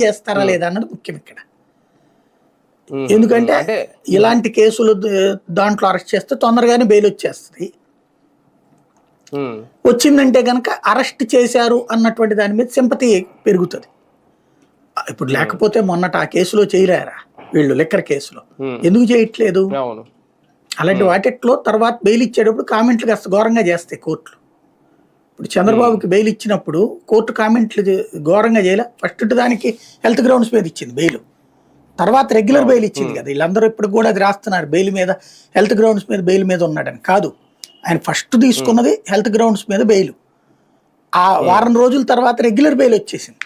చేస్తారా లేదా అన్నది ముఖ్యం ఇక్కడ. ఎందుకంటే ఇలాంటి కేసులు దాంట్లో అరెస్ట్ చేస్తే తొందరగానే బెయిల్ వచ్చేస్తుంది. వచ్చిందంటే గనక అరెస్ట్ చేశారు అన్నటువంటి దాని మీద సింపతి పెరుగుతుంది. ఇప్పుడు లేకపోతే మొన్నట ఆ కేసులో చేయలేరా వీళ్ళు, లిక్కర్ కేసులో ఎందుకు చేయట్లేదు? అలాంటి వాటిట్లో తర్వాత బెయిల్ ఇచ్చేటప్పుడు కామెంట్లు కాస్త ఘోరంగా చేస్తాయి కోర్టులు. ఇప్పుడు చంద్రబాబుకి బెయిల్ ఇచ్చినప్పుడు కోర్టు కామెంట్లు ఘోరంగా చేయలే. ఫస్ట్ దానికి హెల్త్ గ్రౌండ్స్ మీద ఇచ్చింది బెయిల్, తర్వాత రెగ్యులర్ బెయిల్ ఇచ్చింది కదా. వీళ్ళందరూ ఇప్పుడు కూడా అది రాస్తున్నారు, బెయిల్ మీద హెల్త్ గ్రౌండ్స్ మీద బెయిల్ మీద ఉన్నాడని. కాదు, ఆయన ఫస్ట్ తీసుకున్నది హెల్త్ గ్రౌండ్స్ మీద బెయిల్. ఆ వారం రోజుల తర్వాత రెగ్యులర్ బెయిల్ వచ్చేసింది.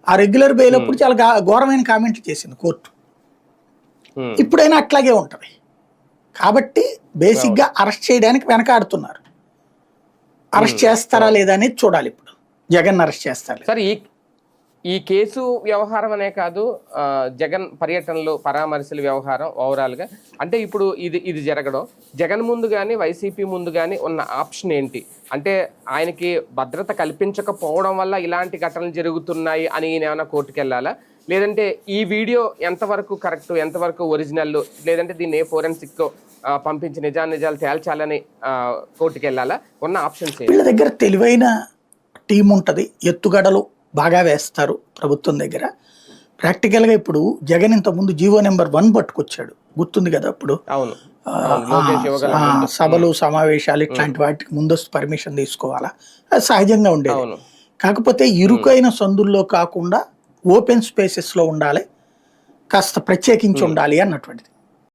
ఆ రెగ్యులర్ బెయిల్ అప్పుడు చాలా ఘోరమైన కామెంట్లు చేసింది కోర్టు. ఇప్పుడైనా అట్లాగే ఉంటది. కాబట్టి బేసిక్గా అరెస్ట్ చేయడానికి వెనకాడుతున్నారు. అరెస్ట్ చేస్తారా లేదా అనేది చూడాలి. ఇప్పుడు జగన్ అరెస్ట్ చేస్తారు సార్. ఈ కేసు వ్యవహారం అనే కాదు, జగన్ పర్యటనలు పరామర్శల వ్యవహారం ఓవరాల్గా అంటే ఇప్పుడు ఇది జరగడం, జగన్ ముందు కానీ వైసీపీ ముందు కానీ ఉన్న ఆప్షన్ ఏంటి అంటే, ఆయనకి భద్రత కల్పించకపోవడం వల్ల ఇలాంటి ఘటనలు జరుగుతున్నాయి అని ఏమైనా కోర్టుకు వెళ్ళాలా, లేదంటే ఈ వీడియో ఎంతవరకు కరెక్ట్, ఎంతవరకు ఒరిజినల్, లేదంటే దీన్ని ఫోరెన్సిక్ పంపించి నిజాలు తేల్చాలని కోర్టుకు వెళ్ళాలా? ఉన్న ఆప్షన్స్ వీళ్ళ దగ్గర తెలివైన టీం ఉంటుంది, ఎత్తుగడలు బాగా వేస్తారు ప్రభుత్వం దగ్గర. ప్రాక్టికల్గా ఇప్పుడు జగన్ ఇంతకుముందు జీవో నెంబర్ 1 పట్టుకొచ్చాడు, గుర్తుంది కదా. అప్పుడు సభలు సమావేశాలు ఇట్లాంటి వాటికి ముందస్తు పర్మిషన్ తీసుకోవాలా, అది సహజంగా ఉండేది. కాకపోతే ఇరుకైన సందుల్లో కాకుండా ఓపెన్ స్పేసెస్లో ఉండాలి, కాస్త ప్రత్యేకించి ఉండాలి అన్నటువంటిది.